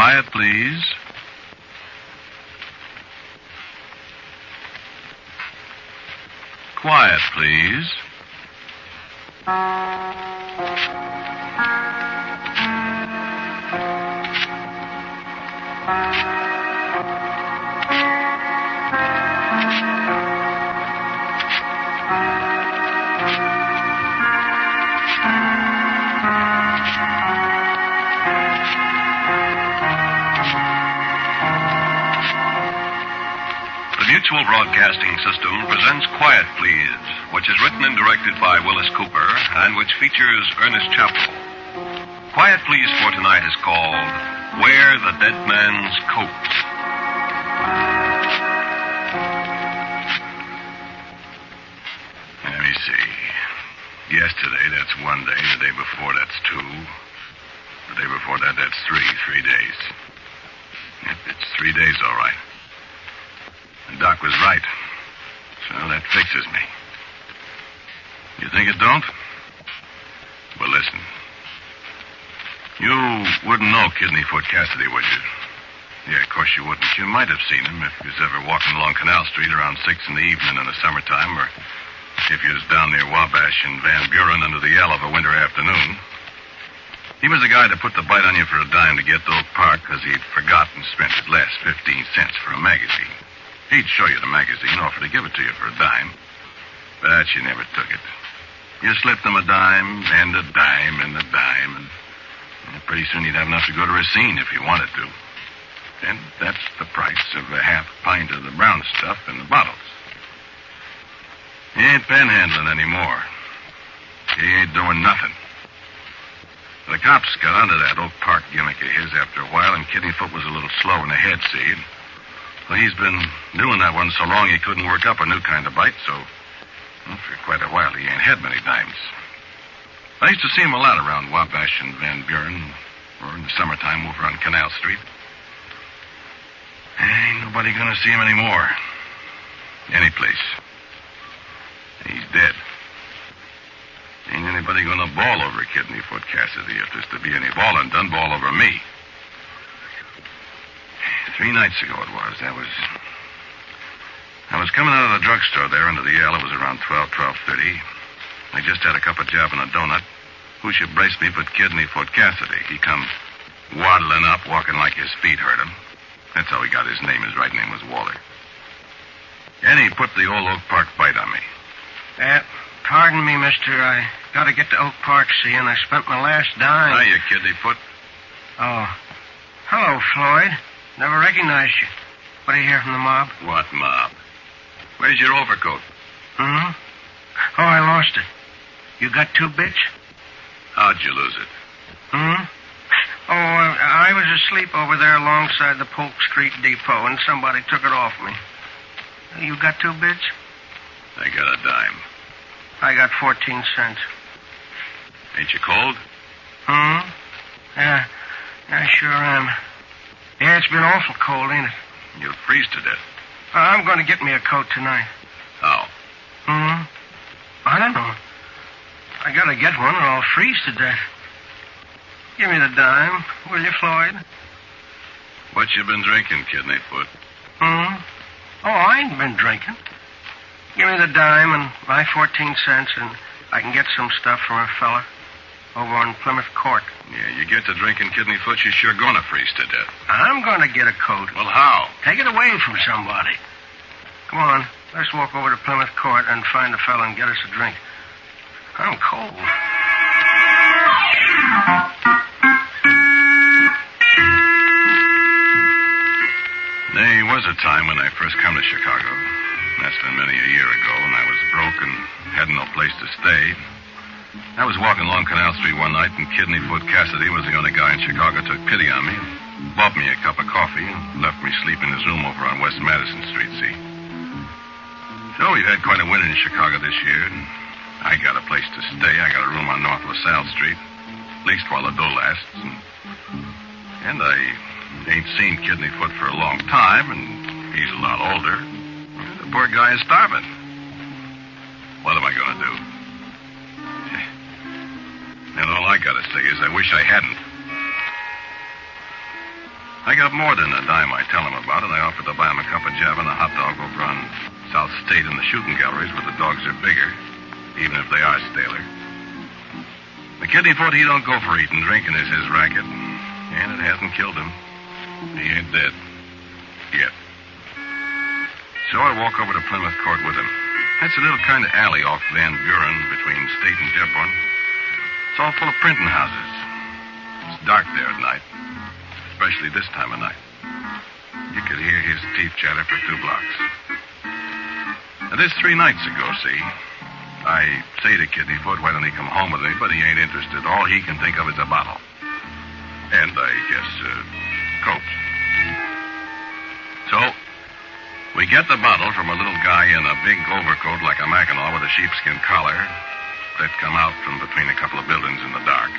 Quiet, please. Quiet, please. The Mutual Broadcasting System presents Quiet Please, which is written and directed by Willis Cooper and which features Ernest Chappell. Quiet Please for tonight is called Wear the Dead Man's Coat. Let me see. Yesterday, that's 1 day. The day before, that's 2. The day before that, that's 3. 3 days. It's 3 days, all right. The doc was right. So that fixes me. You think it don't? Well, listen. You wouldn't know Kidneyfoot Cassidy, would you? Yeah, of course you wouldn't. You might have seen him if you was ever walking along Canal Street around 6 in the evening in the summertime, or if you was down near Wabash and Van Buren under the L of a winter afternoon. He was the guy that put the bite on you for a dime to get to Oak Park because he'd forgotten to spend his last 15 cents for a magazine. He'd show you the magazine, offer to give it to you for a dime. But you never took it. You slipped him a dime, and a dime, and a dime, and pretty soon you'd have enough to go to Racine if you wanted to. And that's the price of a half pint of the brown stuff in the bottles. He ain't panhandling anymore. He ain't doing nothing. The cops got onto that Oak Park gimmick of his after a while, and Kidneyfoot was a little slow in the head, see? Well, he's been doing that one so long he couldn't work up a new kind of bite, so for quite a while he ain't had many dimes. I used to see him a lot around Wabash and Van Buren, or in the summertime over on Canal Street. Ain't nobody gonna see him anymore. Any place. He's dead. Ain't anybody gonna bawl over Kidneyfoot Cassidy if there's to be any ballin' done, bawl over me. 3 nights ago it was. I was coming out of the drugstore there under the L. It was around 12:30. I just had a cup of jam and a donut. Who should brace me but Kidneyfoot Cassidy? He come waddling up, walking like his feet hurt him. That's how he got his name. His right name was Waller. And he put the old Oak Park bite on me. Pardon me, mister. I gotta get to Oak Park, see, and I spent my last dime. Hiya, Kidneyfoot. Oh. Hello, Floyd. Never recognized you. What do you hear from the mob? What mob? Where's your overcoat? Hmm? Oh, I lost it. You got 2 bits? How'd you lose it? Hmm? Oh, I was asleep over there alongside the Polk Street Depot, and somebody took it off me. You got 2 bits? I got a dime. I got 14 cents. Ain't you cold? Hmm? Yeah, I sure am. Yeah, it's been awful cold, ain't it? You'll freeze to death. I'm going to get me a coat tonight. How? Hmm? I don't know. I gotta get one or I'll freeze to death. Give me the dime, will you, Floyd? What you been drinking, Kidneyfoot? Hmm? Oh, I ain't been drinking. Give me the dime and my 14 cents, and I can get some stuff from a fella over on Plymouth Court. Yeah, you get to drinking, Kidneyfoot, you're sure gonna freeze to death. I'm gonna get a coat. Well, how? Take it away from somebody. Come on, let's walk over to Plymouth Court and find a fella and get us a drink. I'm cold. There was a time when I first come to Chicago. That's been many a year ago, and I was broke and had no place to stay. I was walking along Canal Street one night, and Kidneyfoot Cassidy was the only guy in Chicago who took pity on me and bought me a cup of coffee and left me sleep in his room over on West Madison Street, see? So we've had quite a winter in Chicago this year, and I got a place to stay. I got a room on North LaSalle Street, at least while the dough lasts. And I ain't seen Kidneyfoot for a long time, and he's a lot older. The poor guy is starving. What am I going to do? And all I got to say is I wish I hadn't. I got more than a dime I tell him about, and I offered to buy him a cup of java and a hot dog over on South State in the shooting galleries where the dogs are bigger, even if they are staler. The kidney foot, he don't go for eating. Drinking is his racket, and it hasn't killed him. He ain't dead. Yet. So I walk over to Plymouth Court with him. That's a little kind of alley off Van Buren between State and Dearborn. It's all full of printing houses. It's dark there at night, especially this time of night. You could hear his teeth chatter for 2 blocks. Now, this 3 nights ago, see, I say to Kidney Foot, why don't he come home with me, but he ain't interested. All he can think of is a bottle. And, I guess, Coke. So, we get the bottle from a little guy in a big overcoat like a Mackinaw with a sheepskin collar that come out from between a couple of buildings in the dark.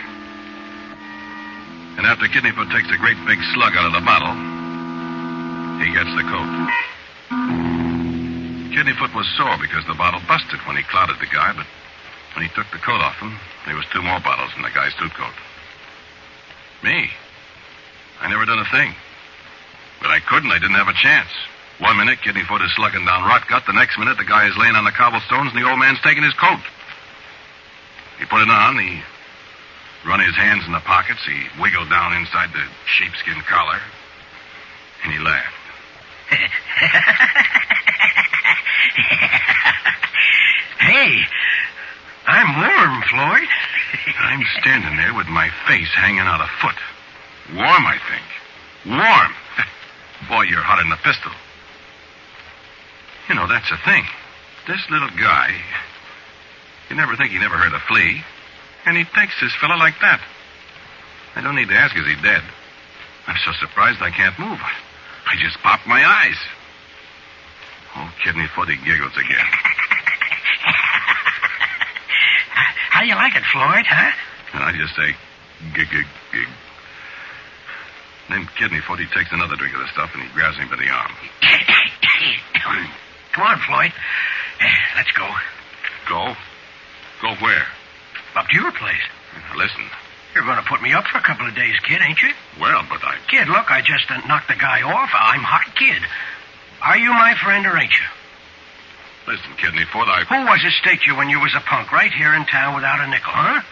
And after Kidneyfoot takes a great big slug out of the bottle, he gets the coat. Kidneyfoot was sore because the bottle busted when he clouted the guy, but when he took the coat off him, there was 2 more bottles in the guy's suit coat. Me? I never done a thing. But I couldn't. I didn't have a chance. 1 minute, Kidneyfoot is slugging down Rotgut. The next minute, the guy is laying on the cobblestones, and the old man's taking his coat. He put it on. He run his hands in the pockets. He wiggled down inside the sheepskin collar, and he laughed. Hey, I'm warm, Floyd. I'm standing there with my face hanging out a foot. Warm, I think. Warm. Boy, you're hotter than a pistol. You know, that's the thing. This little guy, you never think he never heard a flea, and he takes this fella like that. I don't need to ask, is he dead? I'm so surprised I can't move. I just popped my eyes. Oh, Kidneyfoot, he giggles again. How do you like it, Floyd, huh? And I just say, gig, gig, gig. Then Kidneyfoot, he takes another drink of the stuff, and he grabs me by the arm. Come on, Floyd. Let's go. Go? Go where? Up to your place. Now, listen. You're going to put me up for a couple of days, kid, ain't you? Well, but I... Kid, look, I just knocked the guy off. I'm hot, kid. Are you my friend or ain't you? Listen, Kidneyfoot, Who was it staked you when you was a punk right here in town without a nickel, huh?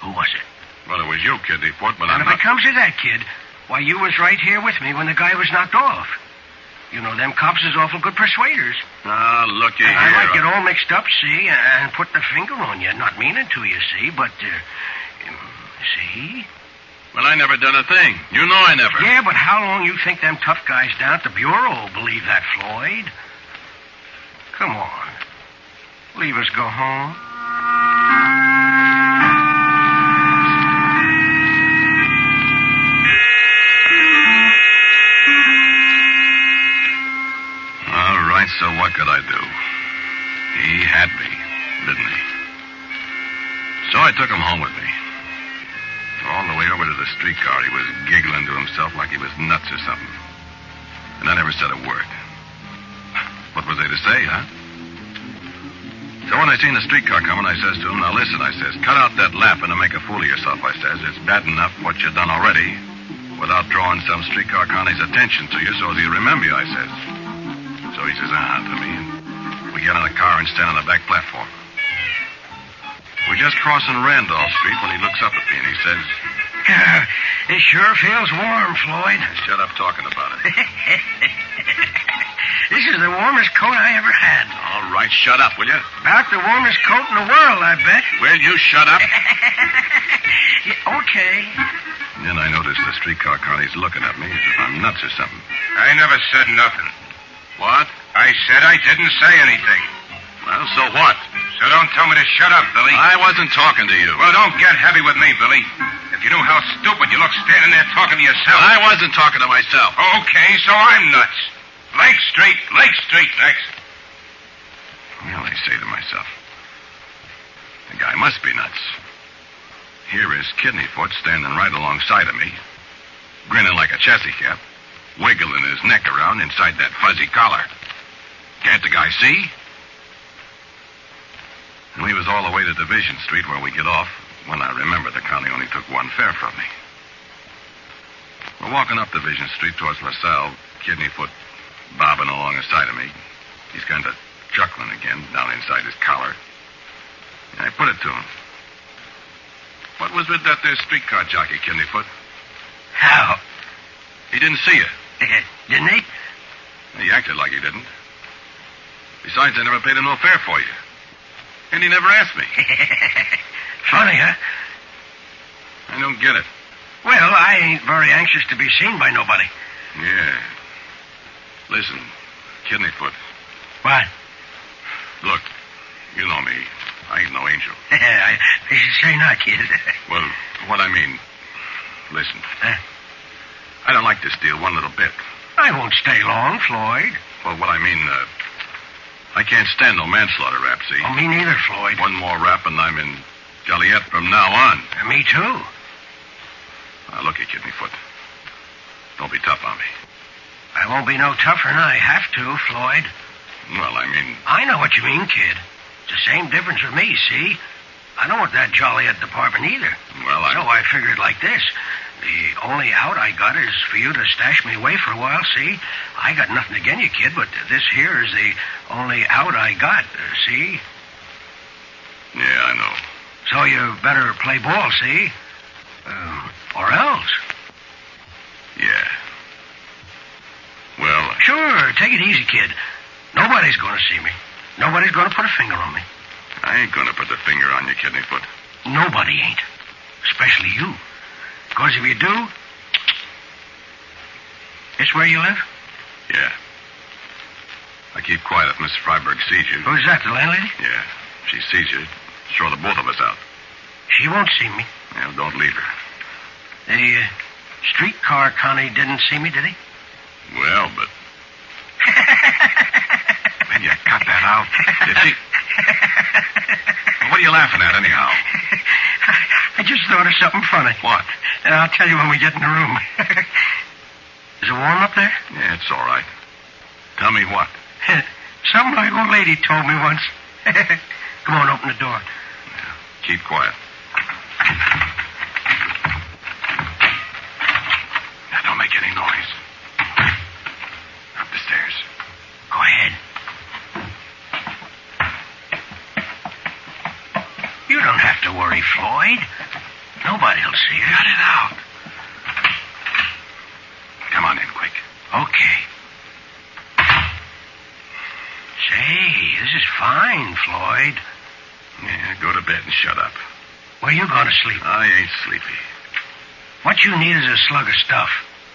Who was it? Well, it was you, Kidneyfoot, but And I'm if it comes to that, kid, why, you was right here with me when the guy was knocked off. You know, them cops is awful good persuaders. Ah, looky here. I might get all mixed up, see, and put the finger on you. Not meaning to, you see, but, see? Well, I never done a thing. You know I never. Yeah, but how long you think them tough guys down at the Bureau will believe that, Floyd? Come on. Leave us go home. All right, so what could I do? He had me, didn't he? So I took him home with me. All the way over to the streetcar, he was giggling to himself like he was nuts or something. And I never said a word. What was I to say, huh? So when I seen the streetcar coming, I says to him, now listen, I says, cut out that laughing and make a fool of yourself, I says. It's bad enough what you done already without drawing some streetcar connie's attention to you so he'll remember you, I says. So he says, to me. And we get in the car and stand on the back platform. We're just crossing Randolph Street when he looks up at me and he says... It sure feels warm, Floyd. Shut up talking about it. This is the warmest coat I ever had. All right, shut up, will you? About the warmest coat in the world, I bet. Will you shut up? Yeah, okay. Then I noticed the streetcar connie's looking at me as if I'm nuts or something. I never said nothing. What? I said I didn't say anything. Well, so what? So don't tell me to shut up, Billy. I wasn't talking to you. Well, don't get heavy with me, Billy. If you knew how stupid you look standing there talking to yourself. I wasn't talking to myself. Okay, so I'm nuts. Lake Street next. Well, I say to myself, the guy must be nuts. Here is Kidneyfoot standing right alongside of me, grinning like a chassis cap, wiggling his neck around inside that fuzzy collar. Can't the guy see? And we was all the way to Division Street where we get off when I remembered the connie only took 1 fare from me. We're walking up Division Street towards LaSalle, Kidney Foot bobbing along the side of me. He's kind of chuckling again down inside his collar. And I put it to him. What was with that there streetcar jockey, Kidney Foot? How? He didn't see you. Didn't he? He acted like he didn't. Besides, I never paid him no fare for you. And he never asked me. Funny, huh? I don't get it. Well, I ain't very anxious to be seen by nobody. Yeah. Listen, Kidney Foot. What? Look, you know me. I ain't no angel. I should say not, kid. Well, what I mean, listen. I don't like this deal one little bit. I won't stay long, Floyd. Well, what I mean, I can't stand no manslaughter rap, see? Oh, me neither, Floyd. One more rap and I'm in Joliet from now on. Me too. Now, look at Kidney Foot. Don't be tough on me. I won't be no tougher than I have to, Floyd. Well, I mean... I know what you mean, kid. It's the same difference with me, see? I don't want that Joliet department either. Well, So I figured like this. The only out I got is for you to stash me away for a while, see? I got nothing against you, kid, but this here is the only out I got, see? Yeah, I know. So you better play ball, see? Or else. Yeah. Well... Sure, take it easy, kid. Nobody's going to see me. Nobody's going to put a finger on me. I ain't gonna put the finger on you, Kidney Foot. Nobody ain't. Especially you. Because if you do... This where you live? Yeah. I keep quiet if Miss Freiberg sees you. Who's that, the landlady? Yeah. If she sees you, throw the both of us out. She won't see me. Yeah, don't leave her. The streetcar Connie didn't see me, did he? Well, but... Man, you cut that out. Did she... What are you laughing at, anyhow? I just thought of something funny. What? And I'll tell you when we get in the room. Is it warm up there? Yeah, it's all right. Tell me what? Something my old lady told me once. Come on, open the door. Yeah, keep quiet. Now, don't make any noise. Up the stairs. Go ahead. You don't have to worry, Floyd. Nobody'll see you. Cut it out. Come on in, quick. Okay. Say, this is fine, Floyd. Yeah, go to bed and shut up. Where you going to sleep? I ain't sleepy. What you need is a slug of stuff.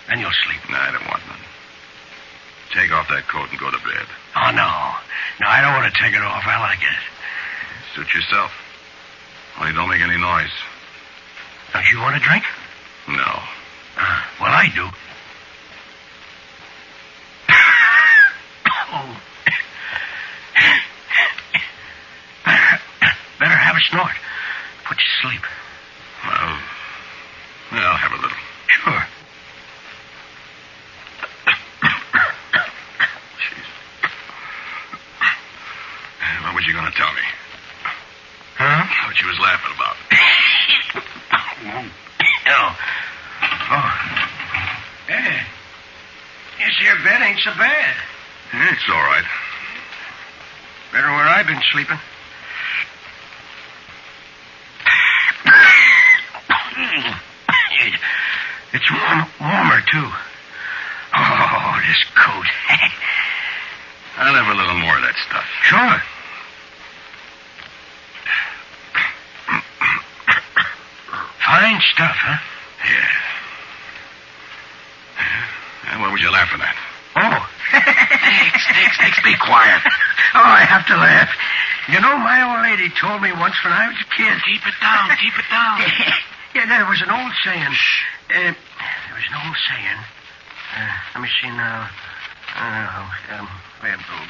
Then you'll sleep. No, I don't want none. Take off that coat and go to bed. Oh, no. No, I don't want to take it off. I like it. Suit yourself. Only don't make any noise. Don't you want a drink? No. Well, I do. Oh. Better have a snort. Put you to sleep. Well, I'll have a little. Sure. Jeez. What was you going to tell me? Huh? What you was laughing about? Oh. Yeah. This here bed ain't so bad. Yeah, it's all right. Better where I've been sleeping. It's warmer, too. Oh, this coat. I'll have a little more of that stuff. Sure. Fine stuff, huh? Yeah. What was you laughing at? Oh. Nix, be quiet. Oh, I have to laugh. You know, my old lady told me once when I was a kid. Keep it down. Yeah, there was an old saying. There was an old saying. Let me see now.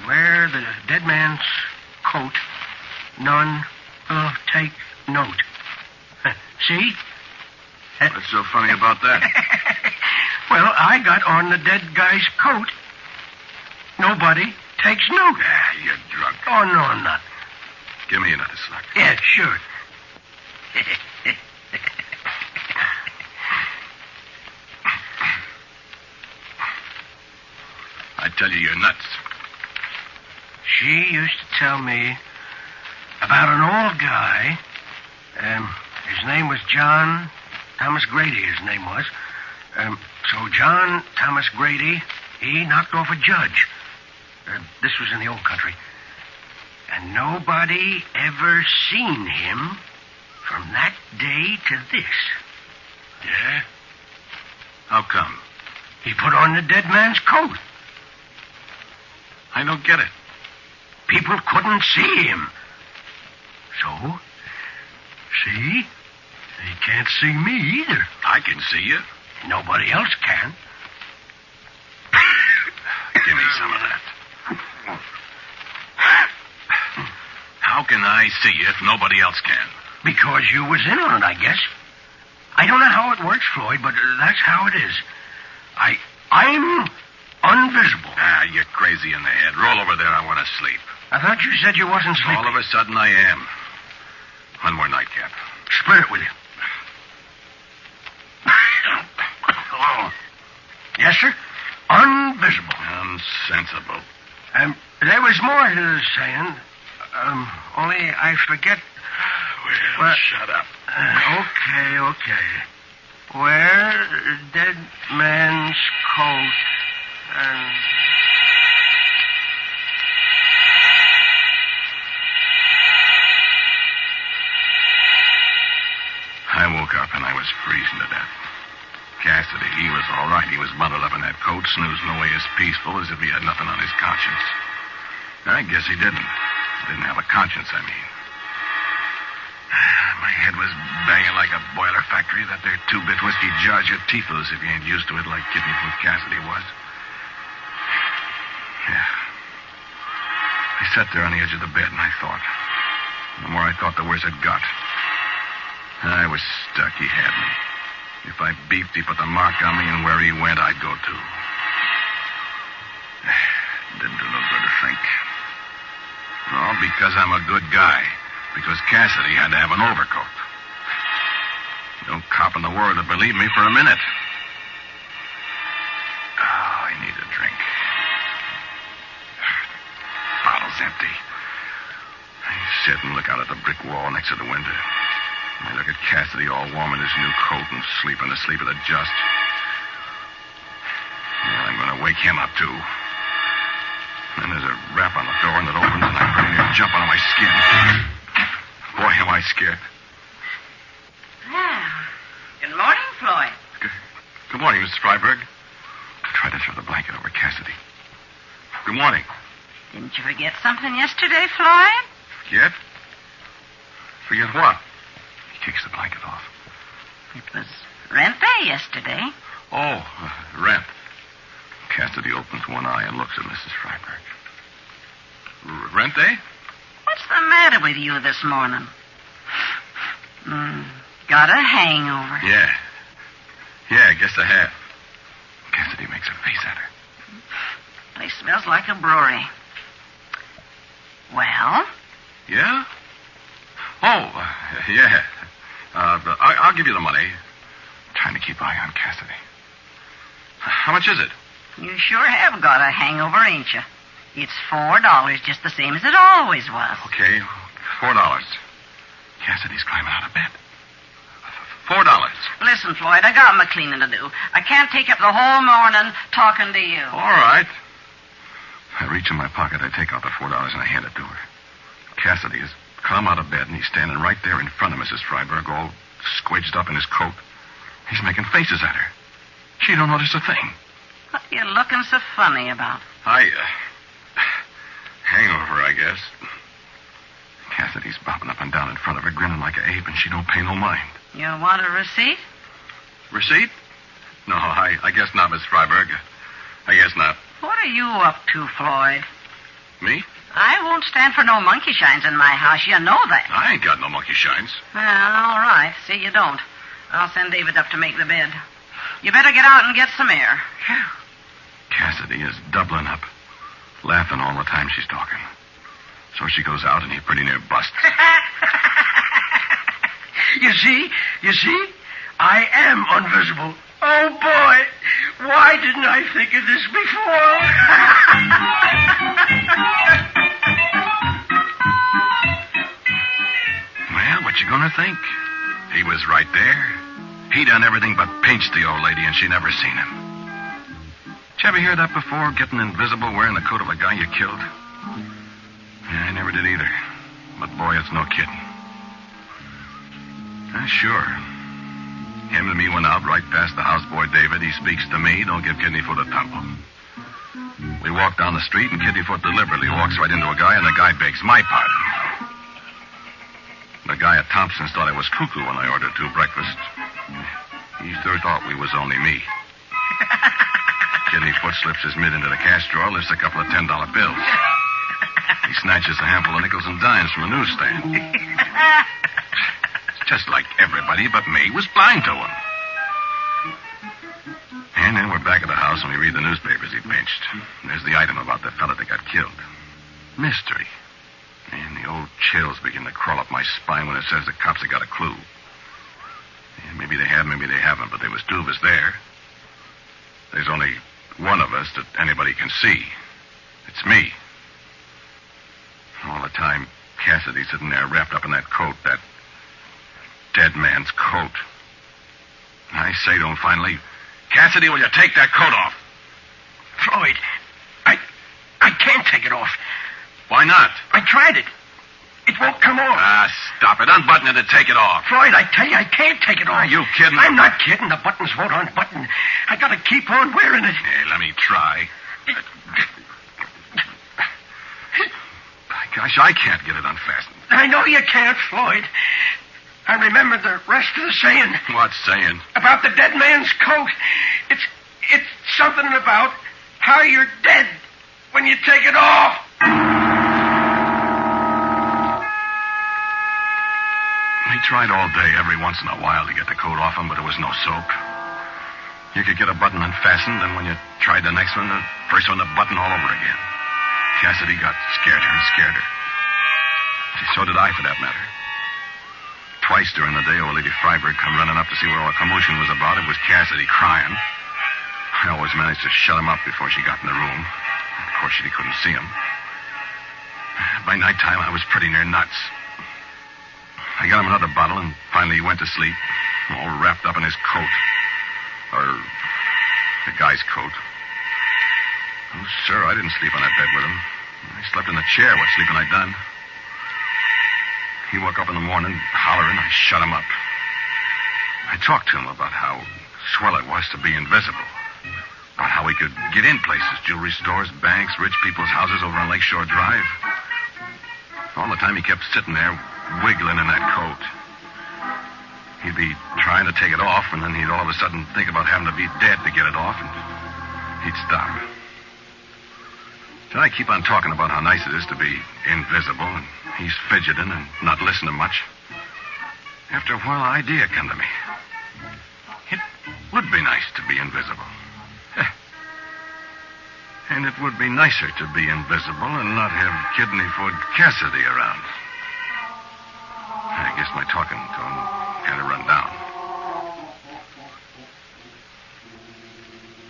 Wear the dead man's coat, none take note. See? What's so funny about that? Well, I got on the dead guy's coat. Nobody takes note. Ah, you're drunk. Oh, no, I'm not. Give me another slug. Yeah, sure. tell you you're nuts. She used to tell me about an old guy. His name was John Thomas Grady, his name was. So John Thomas Grady, he knocked off a judge. This was in the old country. And nobody ever seen him from that day to this. Yeah? How come? He put on the dead man's coat. I don't get it. People couldn't see him. So, see? They can't see me either. I can see you. Nobody else can. Give me some of that. How can I see you if nobody else can? Because you was in on it, I guess. I don't know how it works, Floyd, but that's how it is. I'm invisible. Ah, you're crazy in the head. Roll over there. I want to sleep. I thought you said you wasn't sleeping. All of a sudden, I am. One more nightcap. Split it with you. Yes, sir? Invisible. Unsensible. There was more to the saying. Only I forget. Well, shut up. Okay. Where dead man's coat and... I woke up and I was freezing to death. Cassidy, he was all right. He was bundled up in that coat, snoozing away as peaceful as if he had nothing on his conscience. I guess he didn't. Didn't have a conscience, I mean. My head was banging like a boiler factory. That there two-bit whiskey jars your teeth loose if you ain't used to it like Kidney Foot Cassidy was. Yeah. I sat there on the edge of the bed and I thought. The more I thought, the worse it got. I was stuck. He had me. If I beeped, he put the mark on me, and where he went, I'd go too. Didn't do no good to think. No, because I'm a good guy. Because Cassidy had to have an overcoat. No cop in the world would believe me for a minute. Oh, I need a drink. Bottle's empty. I sit and look out at the brick wall next to the window. I look at Cassidy all warm in his new coat and sleeping the sleep of the just. Well, I'm going to wake him up, too. Then there's a rap on the door and it opens and I'm pretty near jumping on my skin. Boy, am I scared. Well, good morning, Floyd. Good morning, Mrs. Freiberg. I tried to throw the blanket over Cassidy. Good morning. Didn't you forget something yesterday, Floyd? Forget? Forget what? He takes the blanket off. It was rent day yesterday. Oh, rent. Cassidy opens one eye and looks at Mrs. Freiberg. Rent day? What's the matter with you this morning? Got a hangover. Yeah, I guess I have. Cassidy makes a face at her. Place smells like a brewery. Well? Yeah? Oh, yeah. I'll give you the money. I'm trying to keep eye on Cassidy. How much is it? You sure have got a hangover, ain't you? It's $4, just the same as it always was. Okay, $4. Cassidy's climbing out of bed. $4. Listen, Floyd, I got my cleaning to do. I can't take up the whole morning talking to you. All right. I reach in my pocket, I take out the $4 and I hand it to her. Cassidy has come out of bed and he's standing right there in front of Mrs. Freiberg, all squidged up in his coat. He's making faces at her. She don't notice a thing. What are you looking so funny about? Hangover, I guess. Cassidy's bopping up and down in front of her, grinning like an ape, and she don't pay no mind. You want a receipt? Receipt? No, I guess not, Miss Freiberg. I guess not. What are you up to, Floyd? Me? I won't stand for no monkey shines in my house. You know that. I ain't got no monkey shines. Well, all right. See, you don't. I'll send David up to make the bed. You better get out and get some air. Cassidy is doubling up, laughing all the time she's talking. So she goes out and he pretty near busts. You see? I am invisible. Oh, boy. Why didn't I think of this before? Well, what you gonna think? He was right there. He done everything but pinch the old lady, and she never seen him. Did you ever hear that before, getting invisible wearing the coat of a guy you killed? Yeah, I never did either. But, boy, it's no kidding. Sure. Him and me went out right past the houseboy David. He speaks to me. Don't give Kidneyfoot a tumble. We walk down the street, and Kidneyfoot deliberately walks right into a guy, and the guy begs my pardon. The guy at Thompson's thought I was cuckoo when I ordered 2 breakfasts. He sure thought we was only me. Kidneyfoot slips his mid into the cash drawer, lifts a couple of $10 bills. He snatches a handful of nickels and dimes from a newsstand. It's just like everybody but me was blind to him. And then we're back at the house and we read the newspapers he pinched. There's the item about the fella that got killed. Mystery. And the old chills begin to crawl up my spine when it says the cops have got a clue. Yeah, maybe they have, maybe they haven't, but there was 2 of us there. There's only one of us that anybody can see. It's me. All the time, Cassidy's sitting there wrapped up in that coat, that dead man's coat. I say to him finally, Cassidy, will you take that coat off? Floyd, I can't take it off. Why not? I tried it. It won't come off. Stop it. Unbutton it and take it off. Floyd, I tell you, I can't take it off. Are you kidding? I'm not kidding. The buttons won't unbutton. I gotta keep on wearing it. Hey, let me try. Gosh, I can't get it unfastened. I know you can't, Floyd. I remember the rest of the saying. What saying? About the dead man's coat. It's something about how you're dead when you take it off. We tried all day, every once in a while, to get the coat off him, but there was no soap. You could get a button unfastened, and when you tried the next one, the first one, the button all over again. Cassidy got scareder and scareder. So did I, for that matter. Twice during the day, old Lady Freiberg come running up to see what all the commotion was about. It was Cassidy crying. I always managed to shut him up before she got in the room. Of course, she couldn't see him. By nighttime, I was pretty near nuts. I got him another bottle, and finally he went to sleep, all wrapped up in his coat. Or the guy's coat. Oh, sir, I didn't sleep on that bed with him. I slept in the chair. What sleeping I'd done. He woke up in the morning, hollering. I shut him up. I talked to him about how swell it was to be invisible. About how he could get in places, jewelry stores, banks, rich people's houses over on Lakeshore Drive. All the time he kept sitting there, wiggling in that coat. He'd be trying to take it off, and then he'd all of a sudden think about having to be dead to get it off, and he'd stop. So I keep on talking about how nice it is to be invisible, and he's fidgeting and not listening much. After a while, an idea came to me. It would be nice to be invisible. And it would be nicer to be invisible and not have Kidneyfoot Cassidy around. I guess my talking to him kind of run down.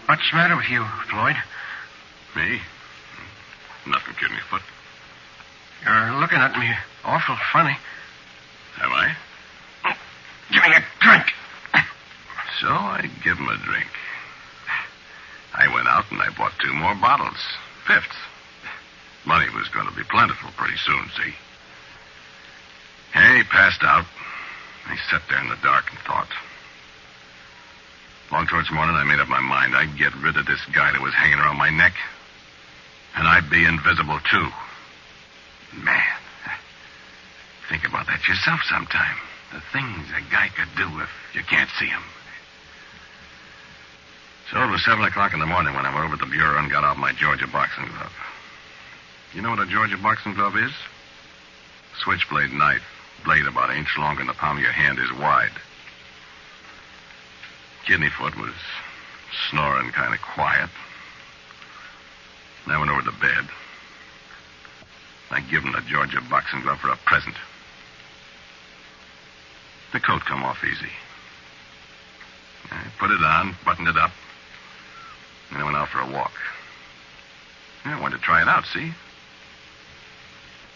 What's the matter with you, Floyd? Me? Nothing, Kidneyfoot. You're looking at me awful funny. Am I? Give me a drink. So I give him a drink. I went out and I bought 2 more bottles. 5th. Money was going to be plentiful pretty soon, see? He passed out. I sat there in the dark and thought. Long towards morning, I made up my mind I'd get rid of this guy that was hanging around my neck. And I'd be invisible, too. Man, think about that yourself sometime. The things a guy could do if you can't see him. So it was 7 o'clock in the morning when I went over to the bureau and got out my Georgia boxing glove. You know what a Georgia boxing glove is? Switchblade knife. Blade about an inch longer than the palm of your hand is wide. Kidneyfoot was snoring kind of quiet. I went over to bed. I give him the Georgia boxing glove for a present. The coat come off easy. I put it on, buttoned it up. And I went out for a walk. I wanted to try it out, see?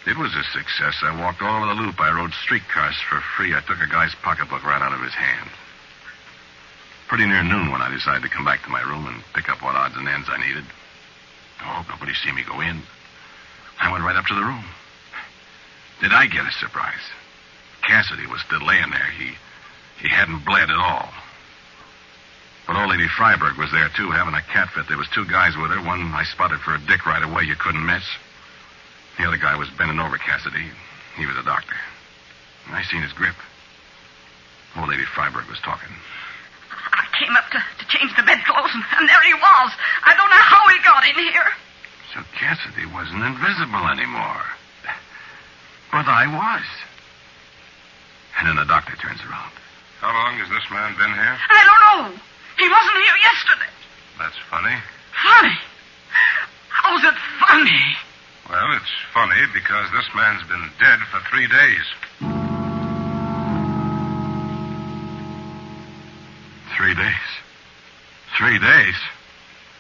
It was a success. I walked all over the loop. I rode streetcars for free. I took a guy's pocketbook right out of his hand. Pretty near noon when I decided to come back to my room and pick up what odds and ends I needed. Oh, nobody see me go in. I went right up to the room. Did I get a surprise? Cassidy was still laying there. He hadn't bled at all. But old Lady Freiberg was there, too, having a cat fit. There was 2 guys with her. One I spotted for a dick right away. You couldn't miss. The other guy was bending over Cassidy. He was a doctor. And I seen his grip. Old Lady Freiberg was talking. I came up to change the bedclothes, and there he was. I don't know how he got in here. So Cassidy wasn't invisible anymore. But I was. And then the doctor turns around. How long has this man been here? I don't know. He wasn't here yesterday. That's funny. Funny? How's it funny? Well, it's funny because this man's been dead for 3 days. 3 days? 3 days?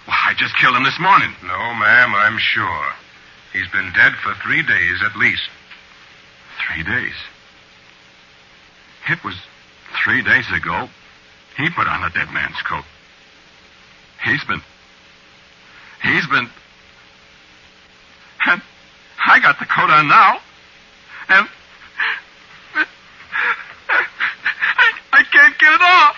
Well, I just killed him this morning. No, ma'am, I'm sure. He's been dead for 3 days at least. 3 days? It was 3 days ago. He put on a dead man's coat. He's been... And I got the coat on now. And... I can't get it off.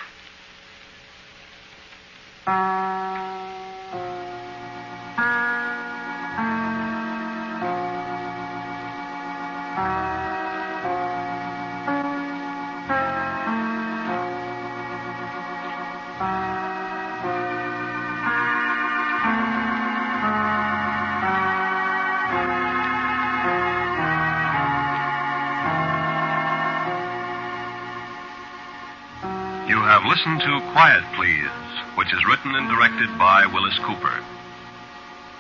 Listen to Quiet Please, which is written and directed by Willis Cooper.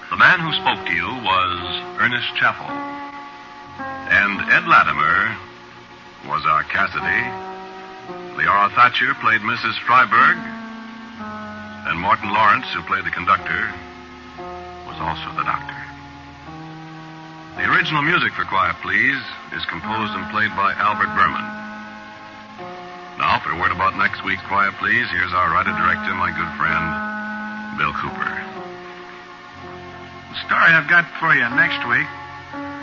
The man who spoke to you was Ernest Chappell. And Ed Latimer was our Cassidy. Leora Thatcher played Mrs. Freiberg. And Morton Lawrence, who played the conductor, was also the doctor. The original music for Quiet Please is composed and played by Albert Berman. Now, for a word about next week's Quiet Please, here's our writer-director, my good friend, Bill Cooper. The story I've got for you next week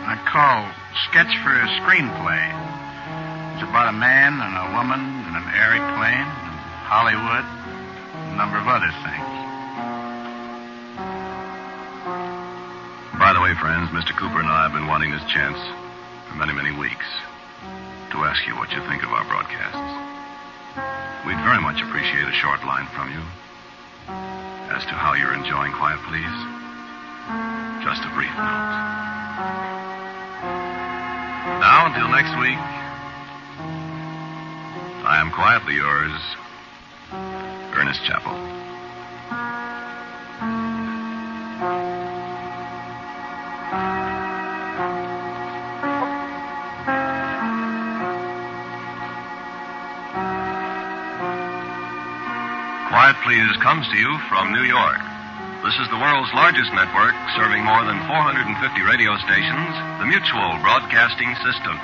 I call Sketch for a Screenplay. It's about a man and a woman in an airplane in Hollywood, and a number of other things. By the way, friends, Mr. Cooper and I have been wanting this chance for many, many weeks to ask you what you think of our broadcasts. We'd very much appreciate a short line from you as to how you're enjoying Quiet Please. Just a brief note. Now, until next week, I am quietly yours, Ernest Chappell. Quiet Please comes to you from New York. This is the world's largest network, serving more than 450 radio stations, the Mutual Broadcasting System.